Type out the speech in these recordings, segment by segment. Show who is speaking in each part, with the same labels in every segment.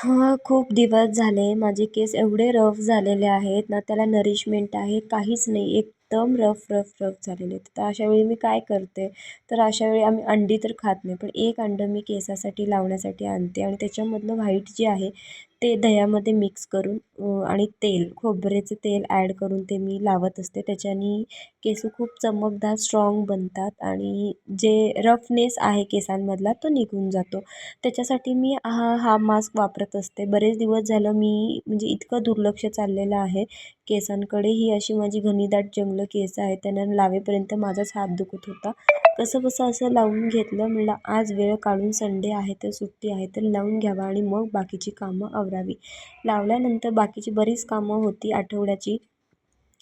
Speaker 1: हां, खूप दिवस झाले माझे केस एवढे रफ झालेले आहेत ना, त्याला नरिशमेंट आहे काहीच नाही. एकदम रफ, रफ, रफ झालेले आहेत. तर अशावेळी मी काय करते, तर अशावेळी आम्ही अंडी तर खात नाही, पण एक अंडं मी केसासाठी लावण्यासाठी आणते आणि त्याच्यामधलं व्हाईट जे आहे ते दह्यामध्ये मिक्स करून आणि तेल, खोबऱ्याचं तेल ॲड करून ते मी लावत असते. त्याच्याने केस खूप चमकदार, स्ट्रॉंग बनतात आणि जे रफनेस आहे केसांमधला तो निघून जातो. त्याच्यासाठी मी हा मास्क वापरत असते. बरेच दिवस झालं मी म्हणजे इतकं दुर्लक्ष चाललेलं आहे केसांकडे. ही अशी माझी घनदाट जंगल केस आहेत, त्यांना लावेपर्यंत माझाच हात दुखत होता. कसंबसं असं लावून घेतलं. म्हणलं आज वेळ काढून संडे आहे तर सुट्टी आहे तर लावून घ्यावा आणि मग बाकीची कामं आवरावी. लावल्यानंतर बाकीची बरीच कामं होती आठवड्याची.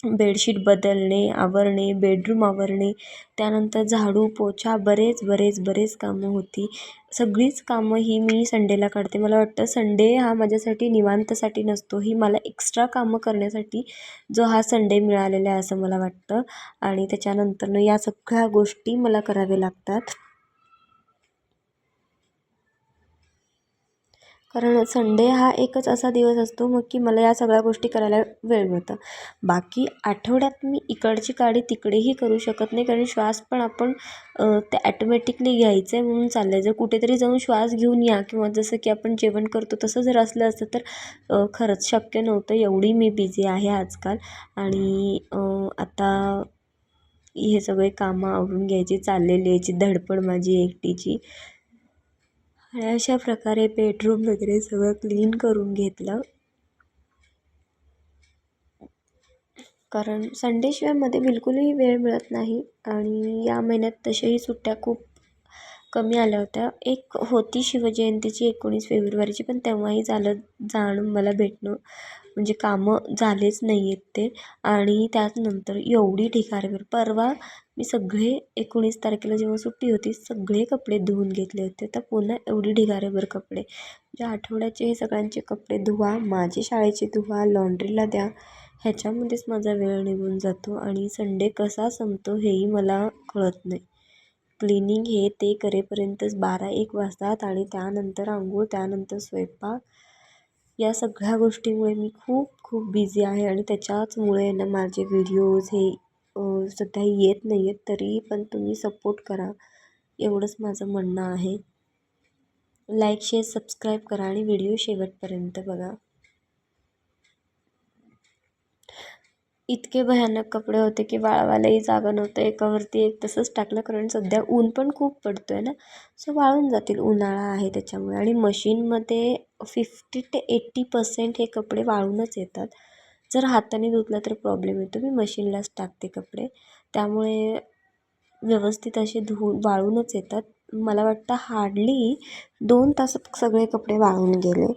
Speaker 1: बेडशीट बदलणे, आवरणे, बेडरूम आवरणे, त्यानंतर झाडू, पोछा बरेच कामं होती. सगळीच कामं ही मी संडेला काढते. मला वाटतं संडे हा माझ्यासाठी निवांतसाठी नसतो, ही मला एक्स्ट्रा कामं करण्यासाठी जो हा संडे मिळालेला आहे असं मला वाटतं. आणि त्याच्यानंतरनं या सगळ्या गोष्टी मला कराव्या लागतात. कारण संडे हा एकच असा दिवस असतो मग की मला या सगळ्या गोष्टी करायला वेळ मिळतं. बाकी आठवड्यात मी इकडची काडी तिकडेही करू शकत नाही, कारण श्वास पण आपण ते ॲटोमॅटिकली घ्यायचं आहे म्हणून चाललं आहे. जर कुठेतरी जाऊन श्वास घेऊन या किंवा जसं की आपण जेवण करतो तसं जर असलं असतं तर खरंच शक्य नव्हतं. एवढी मी बिझी आहे आजकाल. आणि आता हे सगळे कामं आवरून घ्यायची चाललेली याची धडपड माझी एकटीची. आणि अशा प्रकारे बेडरूम वगैरे सगळं क्लीन करून घेतलं. कारण संडेशिवाय मध्ये बिलकुलही वेळ मिळत नाही आणि या महिन्यात तशाही सुट्ट्या खूप कमी आल्या होत्या. एक होती शिवजयंतीची 19 फेब्रुवारीची, पण तेव्हाही जाणं मला भेटणं म्हणजे कामं झालेच नाही आहेत ते. आणि त्यानंतर एवढी ढिगाऱ्याभर परवा मी सगळे 19 तारखेला जेव्हा सुट्टी होती सगळे कपडे धुवून घेतले होते. तर पुन्हा एवढी ढिगाऱ्याभर कपडे, म्हणजे आठवड्याचे हे सगळ्यांचे कपडे धुवा, माझे शाळेचे धुवा, लॉन्ड्रीला द्या, ह्याच्यामध्येच माझा वेळ निघून जातो आणि संडे कसा संपतो हेही मला कळत नाही. क्लिनिंग हे ते करेपर्यंतच 12-1 वाजतात आणि त्यानंतर अंघोळ, त्यानंतर स्वयंपाक, या सगळ्या गोष्टीमुळे मी खूप खूप बिझी आहे आणि त्याच्याचमुळे ना माझे व्हिडिओज हे सध्या येत नाही आहेत. तरी पण तुम्ही सपोर्ट करा एवढंच माझं म्हणणं आहे. लाईक, शेअर, सबस्क्राईब करा आणि व्हिडिओ शेवटपर्यंत बघा. इतके भयानक कपडे होते की वाळवायलाही जागा नव्हतं. एकावरती एक तसंच टाकलं, कारण सध्या ऊन पण खूप पडतो आहे ना, सो वाळून जातील, उन्हाळा आहे त्याच्यामुळे. आणि मशीनमध्ये 50 ते 80% हे कपडे वाळूनच येतात. जर हाताने धुतलं तर प्रॉब्लेम येतो. मी मशीनलाच टाकते कपडे, त्यामुळे व्यवस्थित असे वाळूनच येतात. मला वाटतं हार्डली 2 तासात सगळे कपडे वाळून गेले.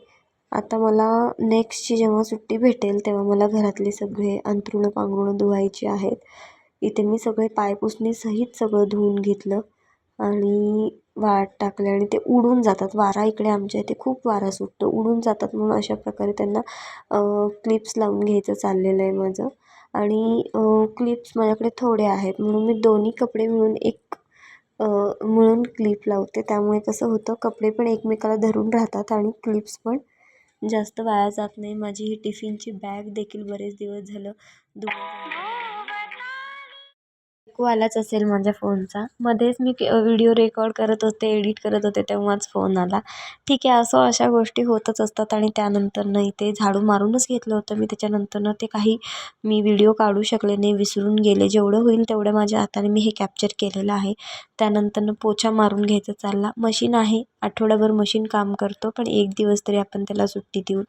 Speaker 1: आता मला नेक्स्टची जेव्हा सुट्टी भेटेल तेव्हा मला घरातले सगळे अंथरुणं पांघरुणं धुवायची आहेत. इथे मी सगळे पायपुसणीसहित सगळं धुवून घेतलं आणि वाळत टाकले आणि ते उडून जातात. वारा इकडे आमच्या इथे खूप वारा सुटतो, उडून जातात, म्हणून अशा प्रकारे त्यांना क्लिप्स लावून घ्यायचं चाललेलं आहे माझं. आणि क्लिप्स माझ्याकडे थोडे आहेत म्हणून मी दोन्ही कपडे मिळून क्लिप लावते. त्यामुळे कसं होतं, कपडे पण एकमेकाला धरून राहतात आणि क्लिप्स पण जास्त वाया जात नाही. माझी ही टिफिनची बॅग देखील बरेच दिवस झालं ऐकू आलाच असेल माझ्या फोनचा. मध्येच मी व्हिडिओ रेकॉर्ड करत होते, एडिट करत होते, तेव्हाच फोन आला. ठीक आहे, अशा गोष्टी होतच असतात. आणि त्यानंतर इथे झाडू मारूनच घेतलं होतं मी. त्याच्यानंतर ते काही मी व्हिडिओ काढू शकले नाही, विसरून गेले. जेवढं होईल तेवढं माझ्या हाताने मी हे कॅप्चर केलेलं आहे. त्यानंतर पोछा मारून घ्यायचा चालला. मशीन आहे, आठवडाभर मशीन काम करतो, पण एक दिवस तरी आपण त्याला सुट्टी देऊन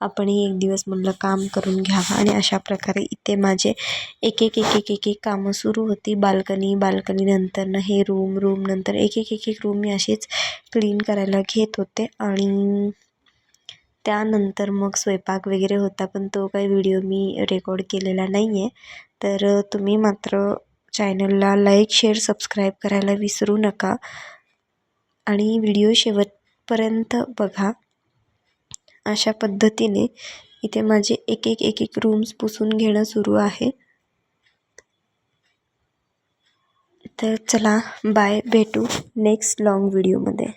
Speaker 1: आपणही एक दिवस म्हणलं काम करून घ्यावं. आणि अशा प्रकारे इथे माझे एक कामं सुरू होती. बाल्कनी नंतर हे रूम नंतर एक रूम मी अशीच क्लीन करायला घेत होते. आणि त्यानंतर मग स्वयंपाक वगैरे होता, पण तो काही व्हिडिओ मी रेकॉर्ड केलेला नाही आहे. तर तुम्ही मात्र चॅनलला लाईक, शेअर, सबस्क्राईब करायला विसरू नका आणि व्हिडिओ शेवटपर्यंत बघा. अशा पद्धतीने इथे माझे एक रूम्स पुसून घेणं सुरू आहे. तर चला बाय, भेटू नेक्स्ट लॉंग व्हिडिओमध्ये.